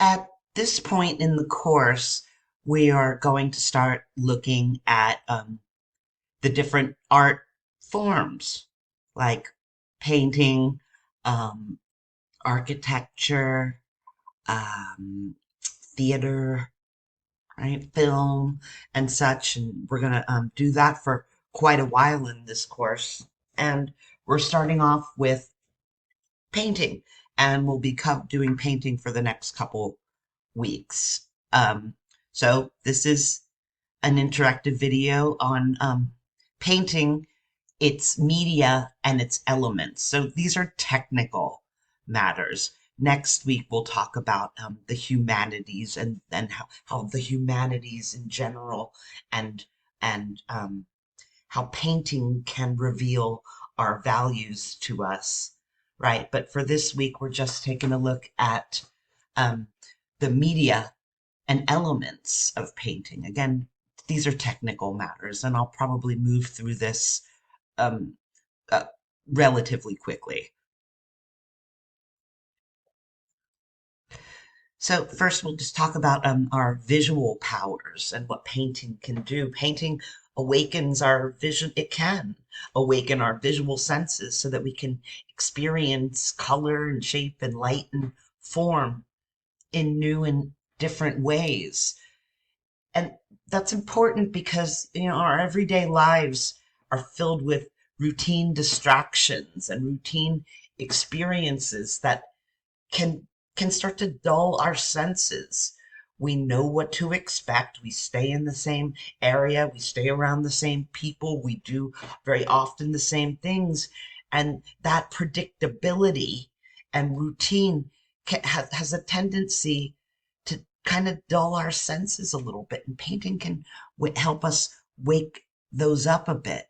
At this point in the course, we are going to start looking at the different art forms like painting, um, architecture, um, theater, right, film, and such. And we're going to do that for quite a while in this course. And we're starting off with painting, and we'll be doing painting for the next couple weeks. So this is an interactive video on painting, its media, and its elements. So these are technical matters. Next week, we'll talk about the humanities and how the humanities in general and and how painting can reveal our values to us, right? But for this week, we're just taking a look at um, the media and elements of painting. Again, these are technical matters, and I'll probably move through this um, uh, relatively quickly. So first, we'll just talk about our visual powers and what painting can do. Painting awakens our vision. It can awaken our visual senses so that we can experience color and shape and light and form in new and different ways. And that's important because, our everyday lives are filled with routine distractions and routine experiences that can can start to dull our senses. We know what to expect. We stay in the same area. We stay around the same people. We do very often the same things. And that predictability and routine has a tendency to kind of dull our senses a little bit. And painting can help us wake those up a bit.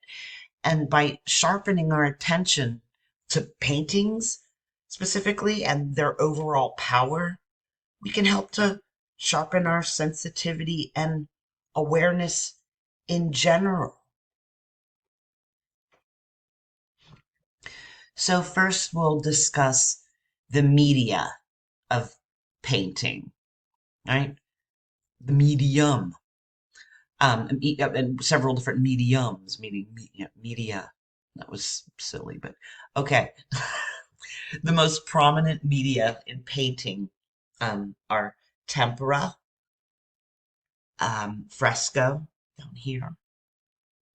And by sharpening our attention to paintings specifically and their overall power, we can help to sharpen our sensitivity and awareness in general. So, first, we'll discuss the media of painting, right? The medium, and several different mediums, meaning media. That was silly, but okay. The most prominent media in painting are tempera, fresco down here,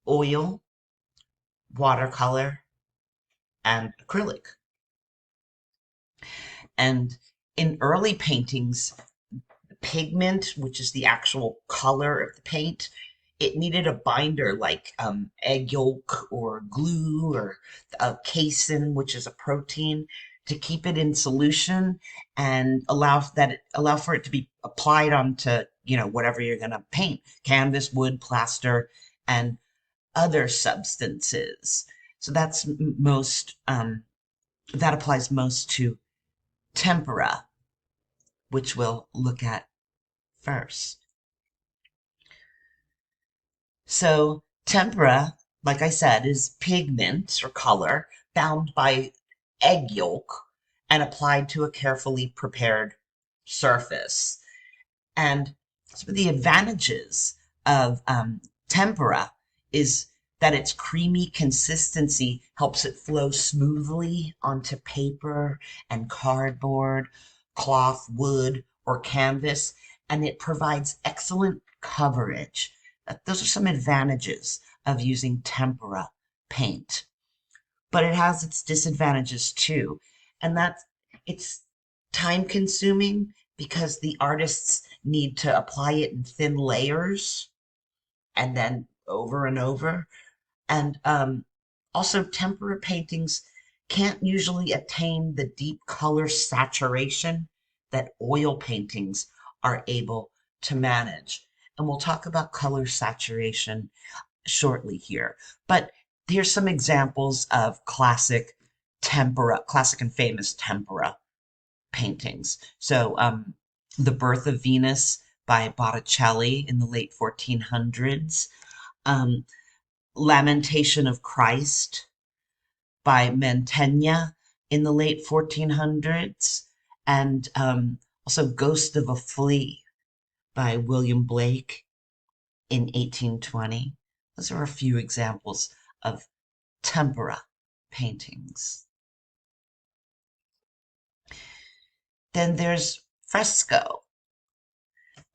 oil, watercolor, and acrylic. And in early paintings, pigment, which is the actual color of the paint, it needed a binder like egg yolk or glue or casein, which is a protein, to keep it in solution and allow for it to be applied onto whatever you're going to paint: canvas, wood, plaster, and other substances. So that's most that applies most to tempera, which we'll look at first. So tempera, like I said, is pigment or color bound by egg yolk and applied to a carefully prepared surface. And some of the advantages of tempera is that its creamy consistency helps it flow smoothly onto paper and cardboard, cloth, wood, or canvas, and it provides excellent coverage. Those are some advantages of using tempera paint. But it has its disadvantages too, and that's it's time consuming because the artists need to apply it in thin layers and then over and over. And also, tempera paintings can't usually attain the deep color saturation that oil paintings are able to manage. And we'll talk about color saturation shortly here. But here's some examples of classic and famous tempera paintings. So, The Birth of Venus by Botticelli in the late 1400s, um, Lamentation of Christ by Mantegna in the late 1400s, and Also, Ghost of a Flea by William Blake in 1820. Those are a few examples of tempera paintings. Then there's fresco.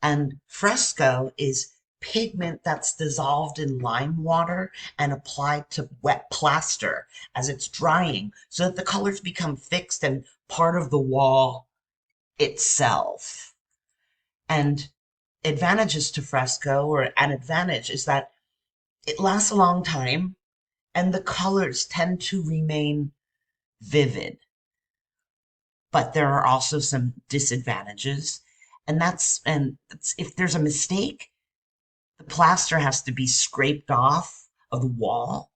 And fresco is pigment that's dissolved in lime water and applied to wet plaster as it's drying so that the colors become fixed and part of the wall itself. And advantages to fresco, or an advantage, is that it lasts a long time and the colors tend to remain vivid. But there are also some disadvantages, and that's if there's a mistake, the plaster has to be scraped off of the wall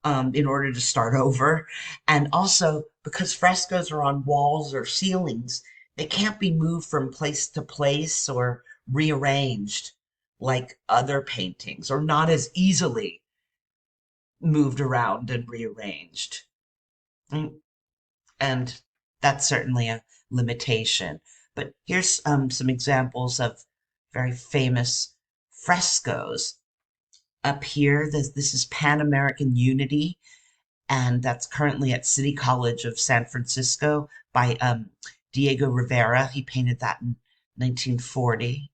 in order to start over. And also, because frescoes are on walls or ceilings, they can't be moved from place to place or rearranged like other paintings, or not as easily moved around and rearranged. Mm, And that's certainly a limitation. But here's some examples of very famous frescoes. Up here, this is Pan American Unity, and that's currently at City College of San Francisco by Diego Rivera. He painted that in 1940.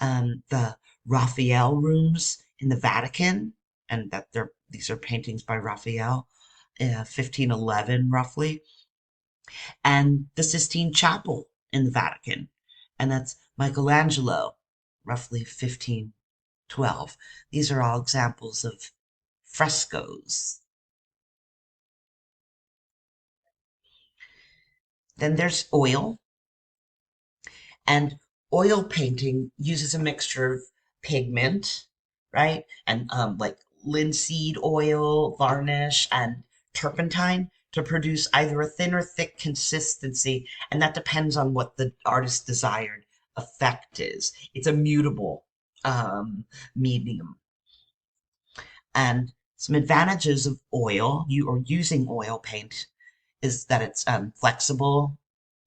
The Raphael rooms in the Vatican, and these are paintings by Raphael, 1511 roughly, and the Sistine Chapel in the Vatican, and that's Michelangelo, roughly 1512. These are all examples of frescoes. Then there's oil, and oil painting uses a mixture of pigment, right? And like linseed oil, varnish, and turpentine to produce either a thin or thick consistency, and that depends on what the artist's desired effect is. It's a mutable medium. And some advantages of oil, you or using oil paint, is that it's flexible,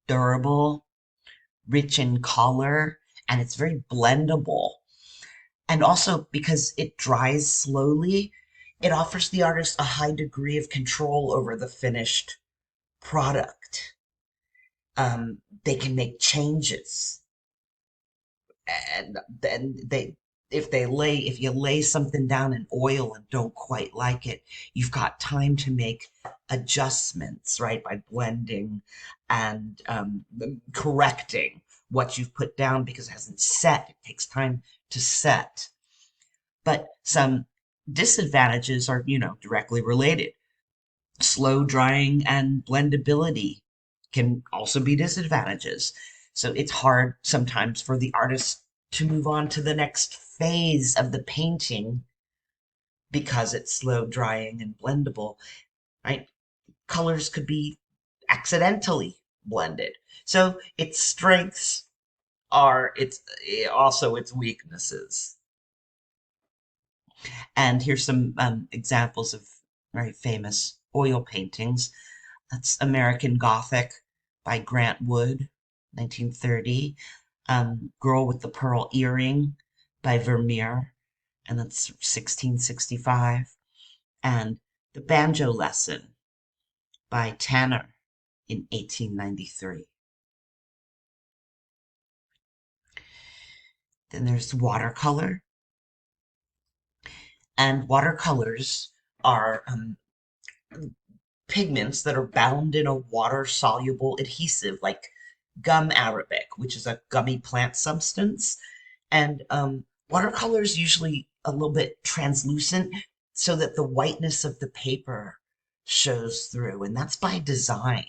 durable, rich in color, and it's very blendable. And also, because it dries slowly, it offers the artist a high degree of control over the finished product. They can make changes, and then if you lay something down in oil and don't quite like it, you've got time to make adjustments, right? By blending and correcting what you've put down because it hasn't set. It takes time to set. But some disadvantages are, directly related. Slow drying and blendability can also be disadvantages. So it's hard sometimes for the artist to move on to the next phase of the painting because it's slow drying and blendable, right? Colors could be accidentally blended. So its strengths are also its weaknesses. And here's some examples of very famous oil paintings. That's American Gothic by Grant Wood, 1930. Girl with the Pearl Earring by Vermeer, and that's 1665. And The Banjo Lesson by Tanner in 1893. Then there's watercolor. And watercolors are pigments that are bound in a water-soluble adhesive, like gum arabic, which is a gummy plant substance. And watercolors usually a little bit translucent so that the whiteness of the paper shows through, and that's by design.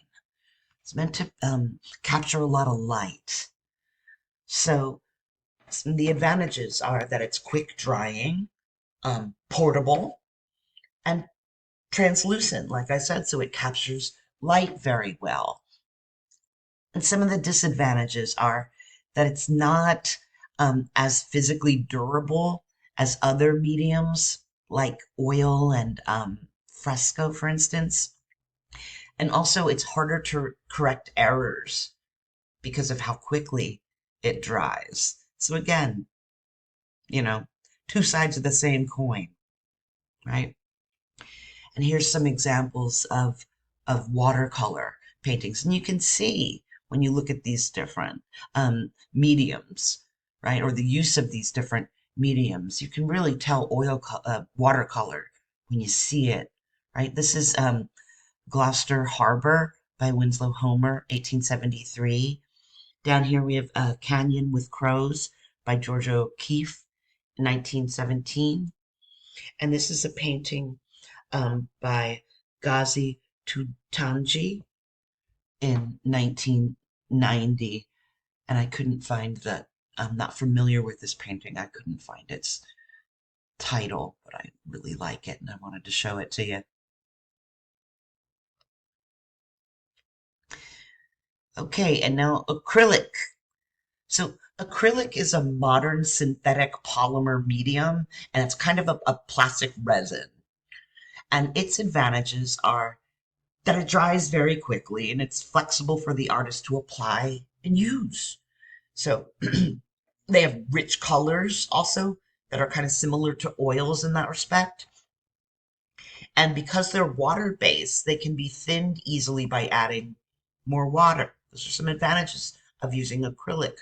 It's meant to capture a lot of light. So the advantages are that it's quick drying, portable, and translucent, like I said, so it captures light very well. And some of the disadvantages are that it's not as physically durable as other mediums like oil and fresco, for instance. And also, it's harder to correct errors because of how quickly it dries. So again, you know, two sides of the same coin, right? And here's some examples of watercolor paintings. And you can see when you look at these different mediums, right, or the use of these different mediums, you can really tell watercolor when you see it, right? This is Gloucester Harbor by Winslow Homer, 1873. Down here we have Canyon with Crows by Georgia O'Keeffe, 1917. And this is a painting by Ghazi Tutanji in 1990. And I couldn't find that. I'm not familiar with this painting. I couldn't find its title, but I really like it and I wanted to show it to you. Okay, and now acrylic. So acrylic is a modern synthetic polymer medium, and it's kind of a plastic resin. And its advantages are that it dries very quickly and it's flexible for the artist to apply and use. So they have rich colors also that are kind of similar to oils in that respect. And because they're water-based, they can be thinned easily by adding more water. Those are some advantages of using acrylic.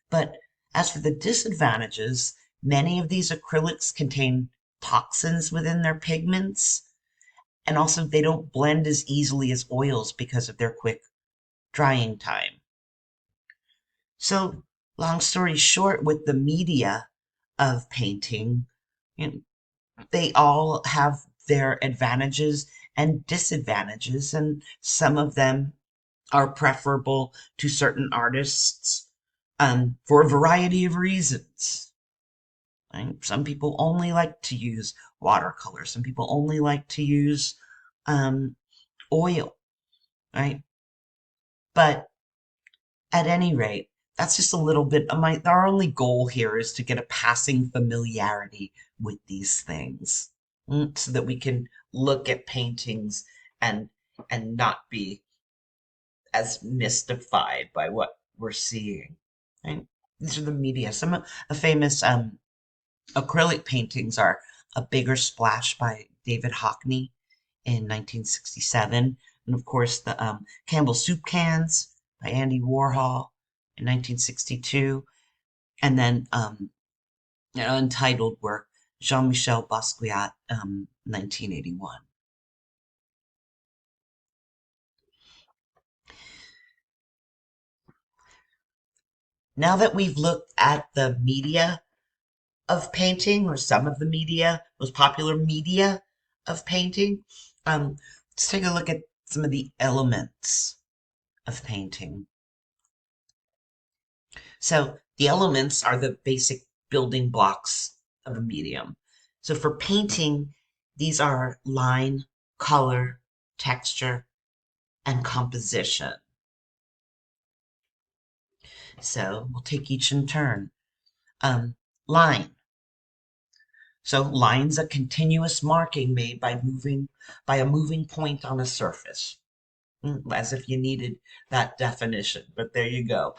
But as for the disadvantages, many of these acrylics contain toxins within their pigments, and also they don't blend as easily as oils because of their quick drying time. So, long story short, with the media of painting, you know, they all have their advantages and disadvantages, and some of them are preferable to certain artists for a variety of reasons. Right? Some people only like to use watercolor. Some people only like to use um, oil, right? But at any rate, that's just a little bit of our only goal here is to get a passing familiarity with these things, so that we can look at paintings and not be as mystified by what we're seeing. Right? These are the media. Some of the famous acrylic paintings are A Bigger Splash by David Hockney in 1967, and of course the Campbell Soup Cans by Andy Warhol in 1962, and then an untitled work, Jean-Michel Basquiat, 1981. Now that we've looked at the media of painting, or some of the media, most popular media of painting, let's take a look at some of the elements of painting. So the elements are the basic building blocks of a medium. So for painting, these are line, color, texture, and composition. So we'll take each in turn. Line. So line's a continuous marking made by a moving point on a surface. As if you needed that definition, but there you go.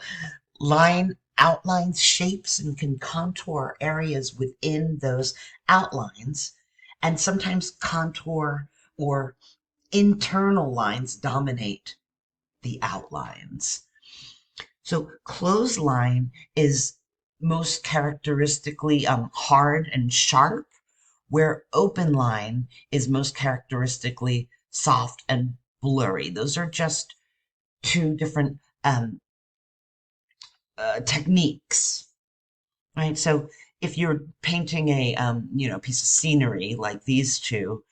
Line outlines shapes and can contour areas within those outlines, and sometimes contour or internal lines dominate the outlines. So clothesline is most characteristically hard and sharp, where open line is most characteristically soft and blurry. Those are just two different techniques, right? So if you're painting a piece of scenery like these two,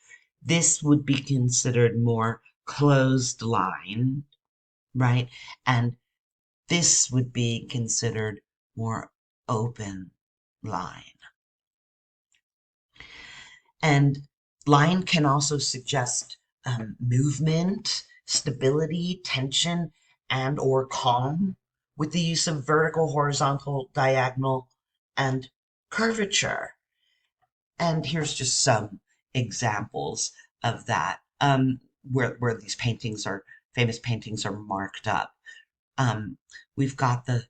this would be considered more closed line, right? And this would be considered more open line. And line can also suggest movement, stability, tension, and or calm with the use of vertical, horizontal, diagonal, and curvature. And here's just some examples of that, where these paintings are famous paintings are marked up. Um, we've got the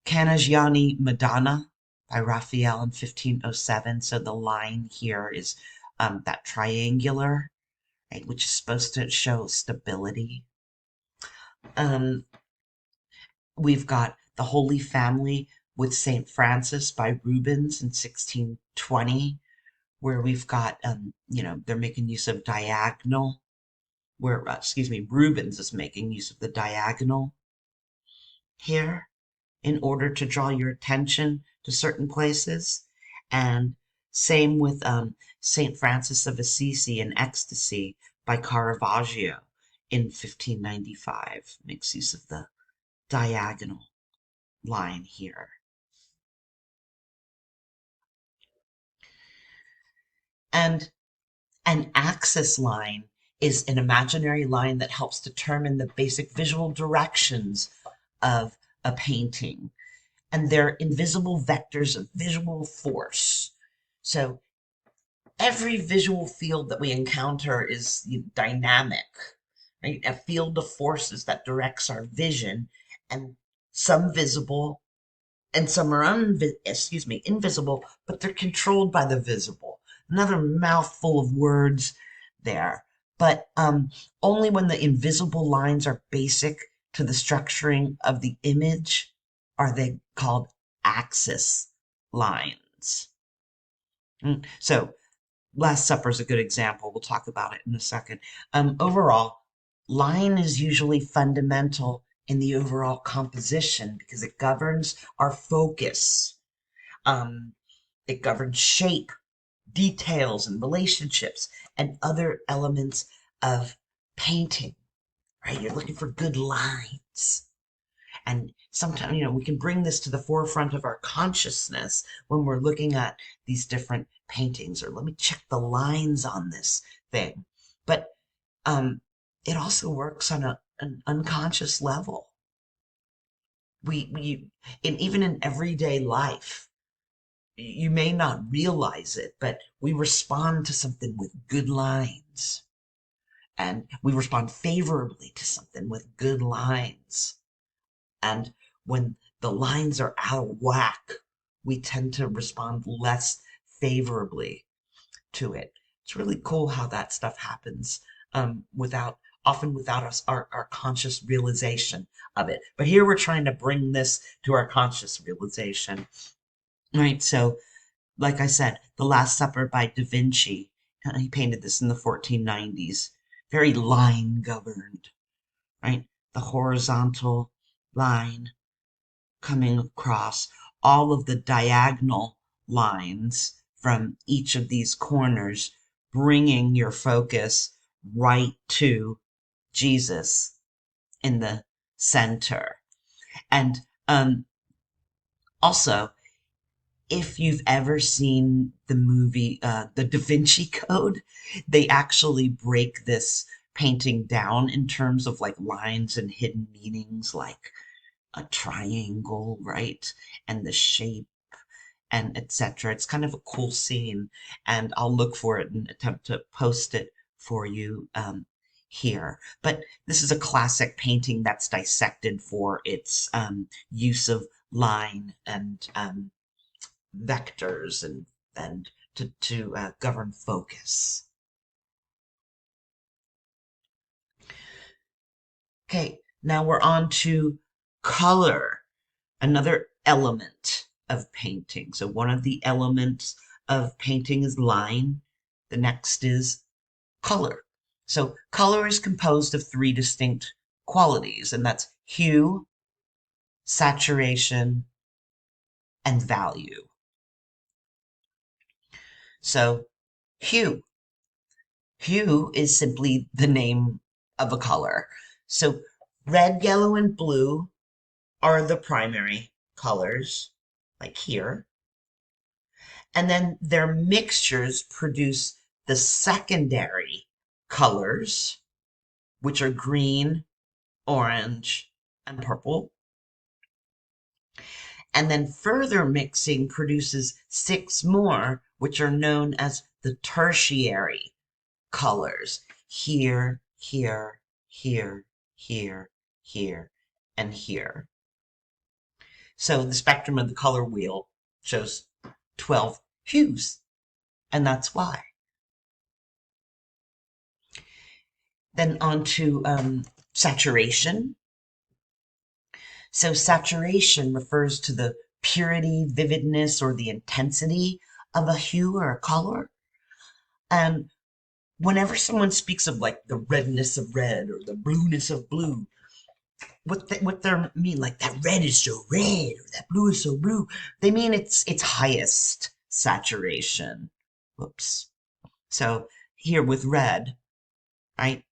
Canagiani Madonna by Raphael in 1507. So the line here is that triangular, right, which is supposed to show stability. Um, we've got the Holy Family with St. Francis by Rubens in 1620, where we've got, they're making use of diagonal, where, Rubens is making use of the diagonal here in order to draw your attention to certain places. And same with St. Francis of Assisi in Ecstasy by Caravaggio in 1595. Makes use of the diagonal line here. And an axis line is an imaginary line that helps determine the basic visual directions of a painting. And they're invisible vectors of visual force. So every visual field that we encounter is dynamic, right? A field of forces that directs our vision, and some visible and some are invisible, but they're controlled by the visible. Another mouthful of words there. But only when the invisible lines are basic to the structuring of the image are they called axis lines. So Last Supper is a good example. We'll talk about it in a second. Overall, line is usually fundamental in the overall composition because it governs our focus. Um, it governs shape, details, and relationships, and other elements of painting, right? You're looking for good lines. And sometimes, we can bring this to the forefront of our consciousness when we're looking at these different paintings, or let me check the lines on this thing. But it also works on an unconscious level. Even in everyday life, you may not realize it, but we respond to something with good lines. And we respond favorably to something with good lines. And when the lines are out of whack, we tend to respond less favorably to it. It's really cool how that stuff happens often without our conscious realization of it. But here we're trying to bring this to our conscious realization. Right, so like I said, The Last Supper by Da Vinci. He painted this in the 1490s. Very line governed, right? The horizontal line coming across all of the diagonal lines from each of these corners, bringing your focus right to Jesus in the center. And also, if you've ever seen the movie The Da Vinci Code, they actually break this painting down in terms of like lines and hidden meanings, like a triangle, right? And the shape and etc. It's kind of a cool scene, and I'll look for it and attempt to post it for you here. But this is a classic painting that's dissected for its use of line and vectors and to govern focus. Okay, now we're on to color, another element of painting. So one of the elements of painting is line. The next is color. So color is composed of three distinct qualities, and that's hue, saturation, and value. So hue. Hue is simply the name of a color. So red, yellow, and blue are the primary colors, like here. And then their mixtures produce the secondary colors, which are green, orange, and purple. And then further mixing produces six more, which are known as the tertiary colors. Here, here, here, here, here, and here. So the spectrum of the color wheel shows 12 hues, and that's why. Then on to saturation. So saturation refers to the purity, vividness, or the intensity of a hue or a color. And whenever someone speaks of like the redness of red or the blueness of blue, what they mean, like that red is so red or that blue is so blue, they mean its highest saturation. Whoops. So here with red, right,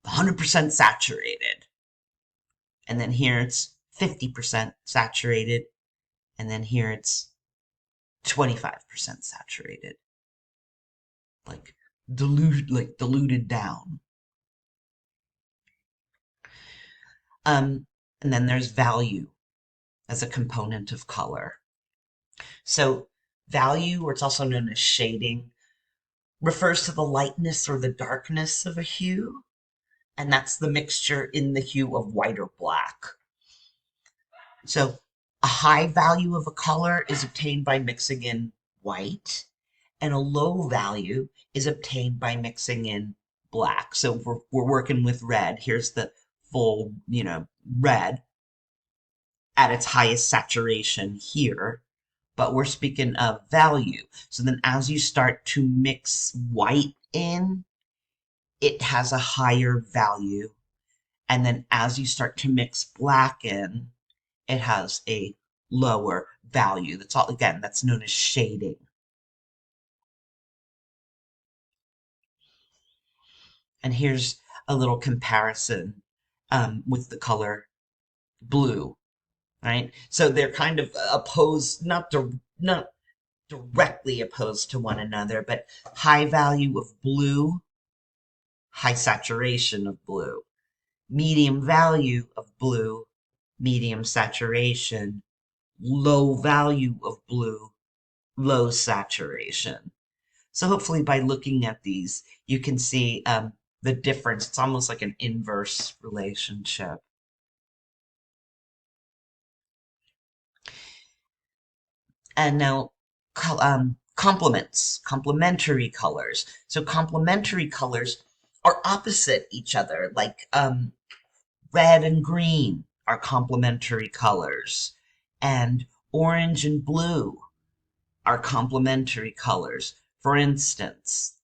100% saturated, and then here it's 50% saturated, and then here it's 25% saturated, like diluted down. Um, and then there's value as a component of color. So value, or it's also known as shading, refers to the lightness or the darkness of a hue, and that's the mixture in the hue of white or black. So a high value of a color is obtained by mixing in white, and a low value is obtained by mixing in black. So we're working with red. Here's the full, red at its highest saturation here, but we're speaking of value. So then as you start to mix white in, it has a higher value. And then as you start to mix black in, it has a lower value. That's all, again, that's known as shading. And here's a little comparison with the color blue, right? So they're kind of opposed, not directly opposed to one another, but high value of blue, high saturation of blue. Medium value of blue, medium saturation. Low value of blue, low saturation. So hopefully by looking at these, you can see the difference. It's almost like an inverse relationship. And now complements, complementary colors. So complementary colors are opposite each other, like red and green are complementary colors, and orange and blue are complementary colors, for instance.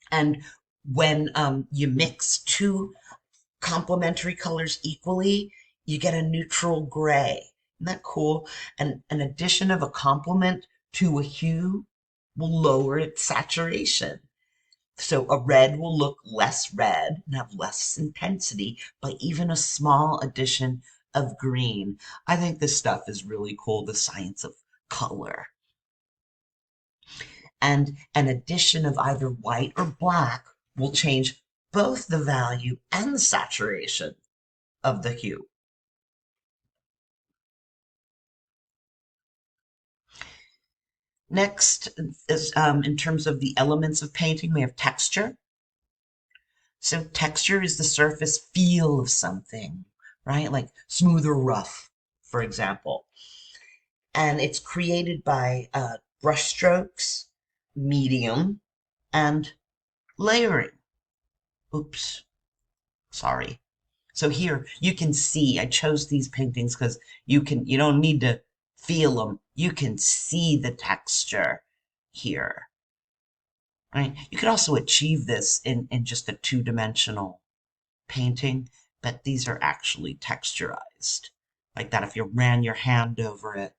And when you mix two complementary colors equally, you get a neutral gray. Isn't that cool? And an addition of a complement to a hue will lower its saturation. So a red will look less red and have less intensity by even a small addition of green. I think this stuff is really cool, the science of color. And an addition of either white or black will change both the value and the saturation of the hue. Next is in terms of the elements of painting, we have texture. So texture is the surface feel of something, right? Like smooth or rough, for example. And it's created by brush strokes, medium, and layering. Oops, sorry. So here you can see, I chose these paintings because you don't need to feel them. You can see the texture here, right? You could also achieve this in just a two-dimensional painting, but these are actually texturized. Like that, if you ran your hand over it,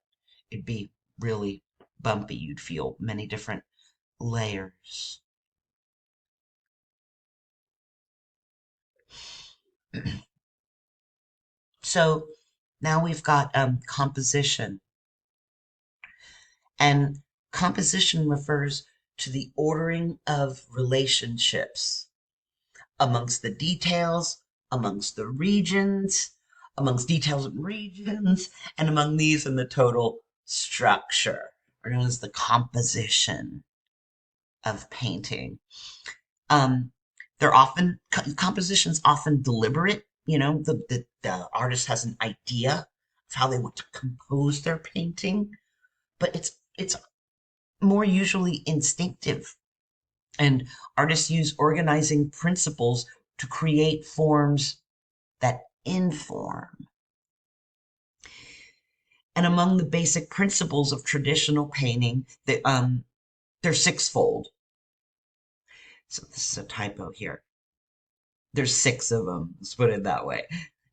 it'd be really bumpy. You'd feel many different layers. So now we've got composition. And composition refers to the ordering of relationships amongst the details, amongst the regions, amongst details and regions, and among these and the total structure, or known as the composition of painting. Um, they're often compositions often deliberate the artist has an idea of how they want to compose their painting, but it's more usually instinctive. And artists use organizing principles to create forms that inform. And among the basic principles of traditional painting, they're sixfold. So this is a typo here. There's six of them. Let's put it that way.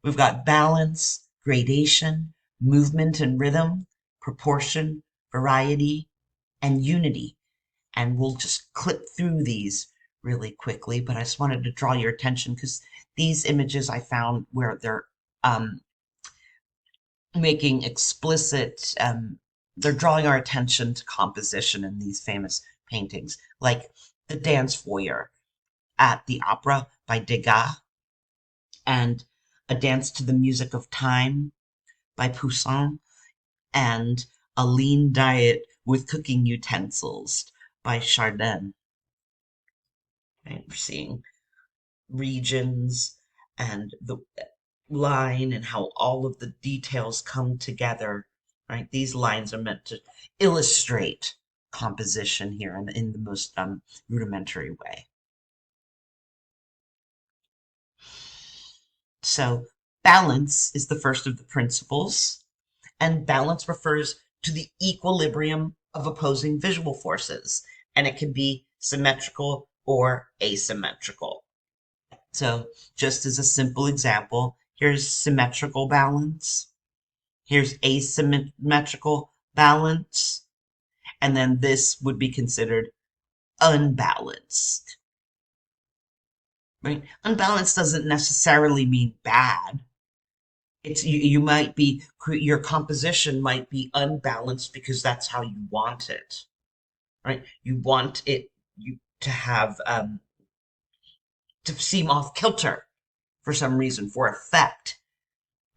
We've got balance, gradation, movement and rhythm, proportion, variety, and unity. And we'll just clip through these really quickly, but I just wanted to draw your attention because these images I found where they're um, making explicit, they're drawing our attention to composition in these famous paintings, like the dance foyer at the opera by Degas and A Dance to the Music of Time by Poussin and A Lean Diet with Cooking Utensils by Chardin. Right? We're seeing regions and the line and how all of the details come together, right? These lines are meant to illustrate composition here in the most rudimentary way. So balance is the first of the principles, and balance refers to the equilibrium of opposing visual forces, and it can be symmetrical or asymmetrical. So just as a simple example, here's symmetrical balance, here's asymmetrical balance, and then this would be considered unbalanced, right? Unbalanced doesn't necessarily mean bad. It's you might be your composition might be unbalanced because that's how you want it, right? You want it you to have to seem off kilter for some reason, for effect,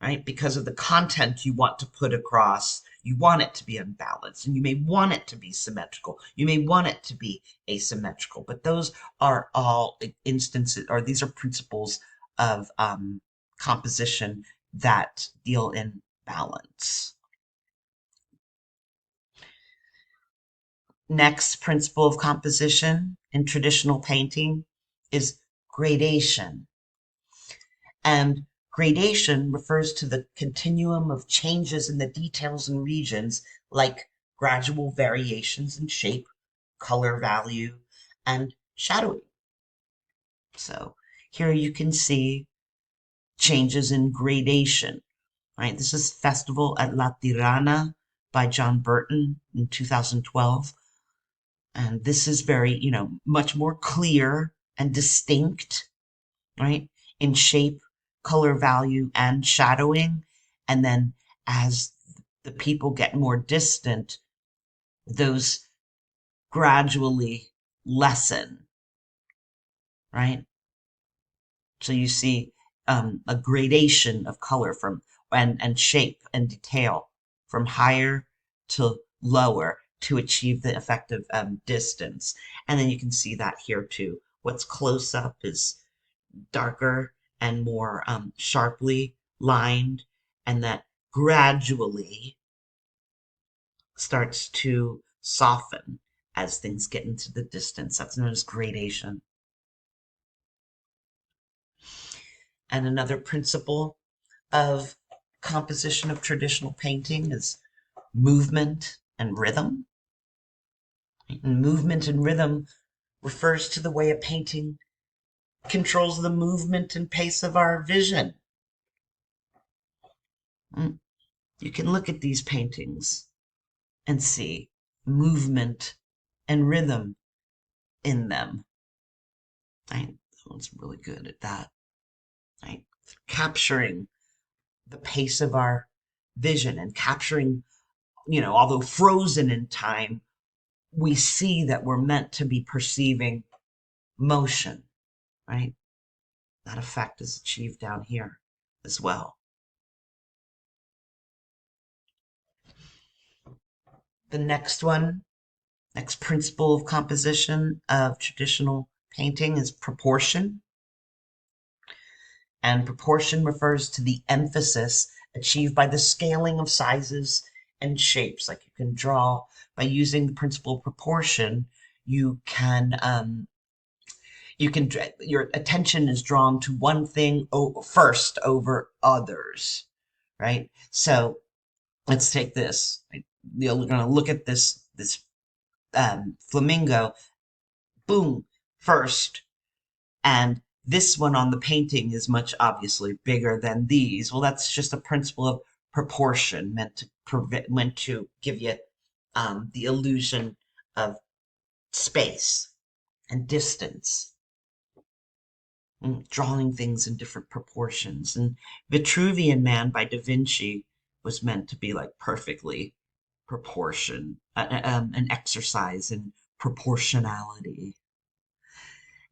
right? Because of the content you want to put across, you want it to be unbalanced, and you may want it to be symmetrical. You may want it to be asymmetrical, but those are all instances, or these are principles of composition that deal in balance. Next principle of composition in traditional painting is gradation. And gradation refers to the continuum of changes in the details and regions, like gradual variations in shape, color value, and shadowing. So here you can see changes in gradation, right? This is Festival at La Tirana by John Burton in 2012. And this is very, much more clear and distinct, right? In shape, color value, and shadowing. And then as the people get more distant, those gradually lessen, right? So you see a gradation of color from and shape and detail from higher to lower to achieve the effective distance. And then you can see that here too. What's close up is darker and more sharply lined, and that gradually starts to soften as things get into the distance. That's known as gradation. And another principle of composition of traditional painting is movement and rhythm. And movement and rhythm refers to the way a painting controls the movement and pace of our vision. You can look at these paintings and see movement and rhythm in them. Right? Someone's really good at that. Right? Capturing the pace of our vision and capturing, although frozen in time, we see that we're meant to be perceiving motion, right? That effect is achieved down here as well. The next principle of composition of traditional painting is proportion. And proportion refers to the emphasis achieved by the scaling of sizes and shapes. Like you can draw by using the principle of proportion, you can your attention is drawn to one thing first over others, right? So let's take this. You're going to look at this flamingo, boom, first, and this one on the painting is much obviously bigger than these. Well, that's just a principle of proportion meant to give you the illusion of space and distance, and drawing things in different proportions. And Vitruvian Man by Da Vinci was meant to be like perfectly proportion, an exercise in proportionality.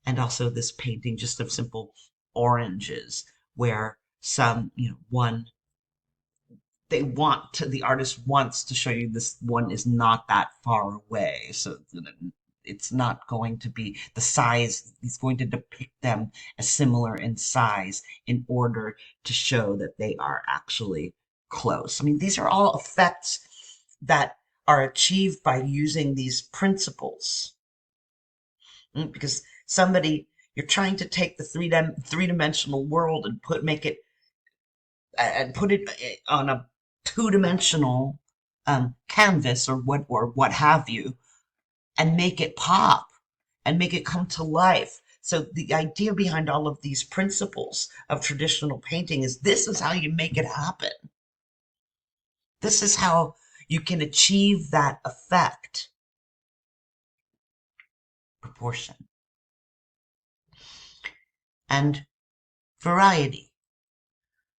And also this painting just of simple oranges, where some, one, the artist wants to show you this one is not that far away. So it's not going to be the size, he's going to depict them as similar in size in order to show that they are actually close. I mean, these are all effects that are achieved by using these principles. Because you're trying to take the three-dimensional world and put it on a two-dimensional canvas or what have you, and make it pop and make it come to life. So the idea behind all of these principles of traditional painting is this is how you make it happen. This is how you can achieve that effect. Proportion. And variety.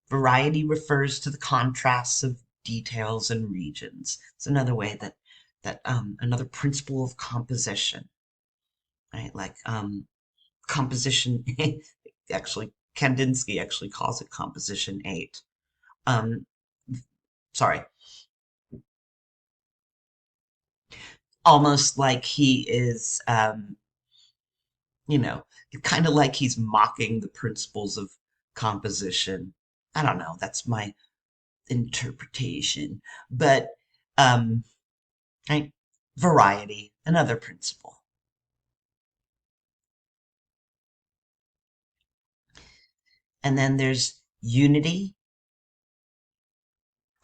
Variety refers to the contrasts of details and regions. It's another way that another principle of composition, right? Like composition. Actually, Kandinsky actually calls it composition 8. Um, sorry, almost like he is, you know, kind of like he's mocking the principles of composition. I don't know. That's my interpretation, but um, right? Variety, another principle. And then there's unity,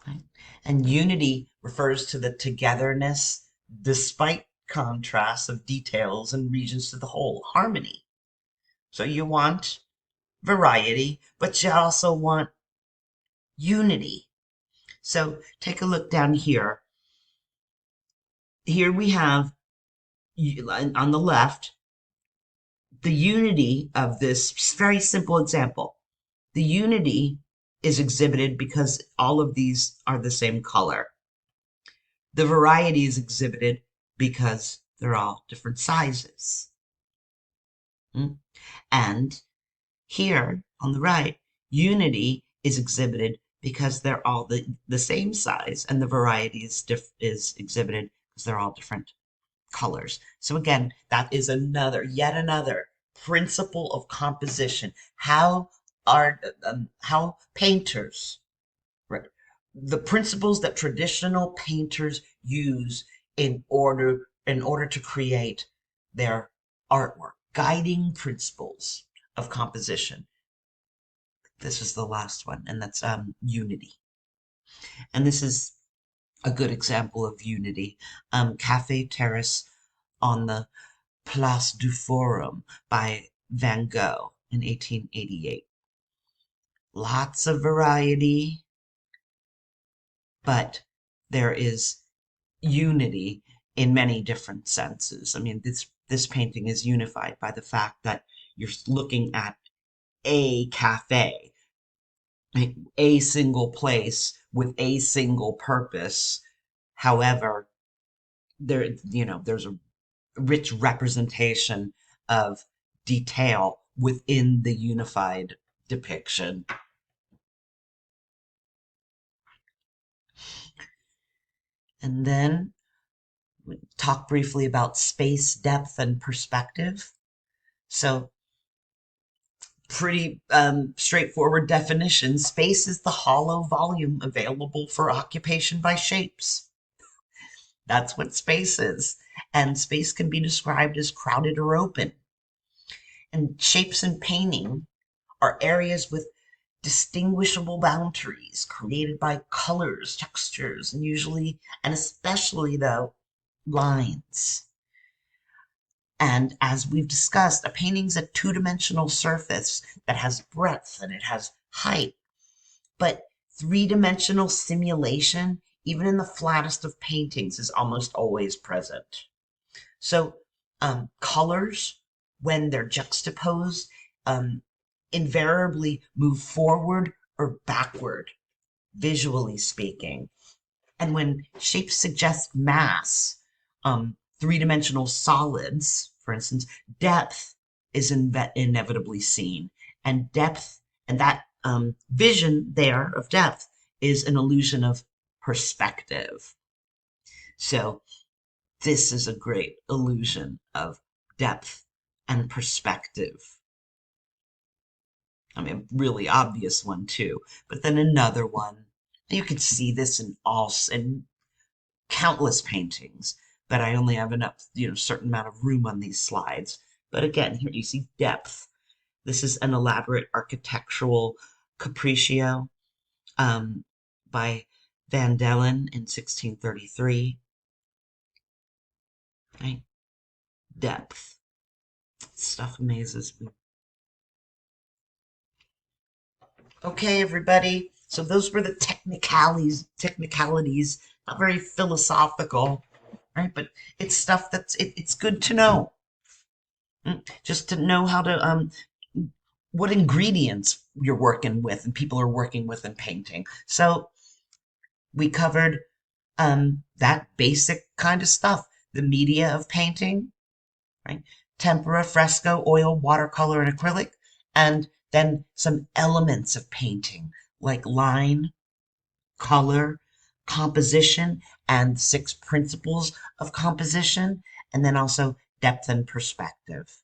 right? And unity refers to the togetherness despite contrasts of details and regions to the whole, harmony. So you want variety, but you also want unity. So take a look down here. Here we have on the left the unity of this very simple example. The unity is exhibited because all of these are the same color. The variety is exhibited because they're all different sizes. And here on the right, unity is exhibited because they're all the same size, and the variety is exhibited because they're all different colors. So again, that is yet another principle of composition. How painters, right, the principles that traditional painters use in order to create their artwork, guiding principles of composition. This is the last one, and that's unity. And this is a good example of unity. Cafe Terrace on the Place du Forum by Van Gogh in 1888. Lots of variety, but there is unity in many different senses. I mean, this painting is unified by the fact that you're looking at a cafe, a single place with a single purpose. However, there's a rich representation of detail within the unified depiction. And then talk briefly about space, depth, and perspective. So pretty straightforward definition. Space is the hollow volume available for occupation by shapes. That's what space is. And space can be described as crowded or open. And shapes in painting are areas with distinguishable boundaries created by colors, textures, and usually, and especially though, lines. And as we've discussed, a painting's a two-dimensional surface that has breadth and it has height. But three-dimensional simulation, even in the flattest of paintings, is almost always present. So colors, when they're juxtaposed, um, invariably move forward or backward, visually speaking. And when shapes suggest mass, three-dimensional solids, for instance, depth is inevitably seen. And depth, and that vision there of depth is an illusion of perspective. So this is a great illusion of depth and perspective. I mean, a really obvious one too. But then another one, you can see this in countless paintings, but I only have enough, certain amount of room on these slides. But again, here you see depth. This is an elaborate architectural capriccio by Van Dellen in 1633. Right? Depth. Stuff amazes me. Okay, everybody. So those were the technicalities, not very philosophical, right? But it's stuff it's good to know. Just to know how to what ingredients you're working with and people are working with in painting. So we covered that basic kind of stuff, the media of painting, right? Tempera, fresco, oil, watercolor, and acrylic, and then some elements of painting like line, color, composition, and 6 principles of composition, and then also depth and perspective.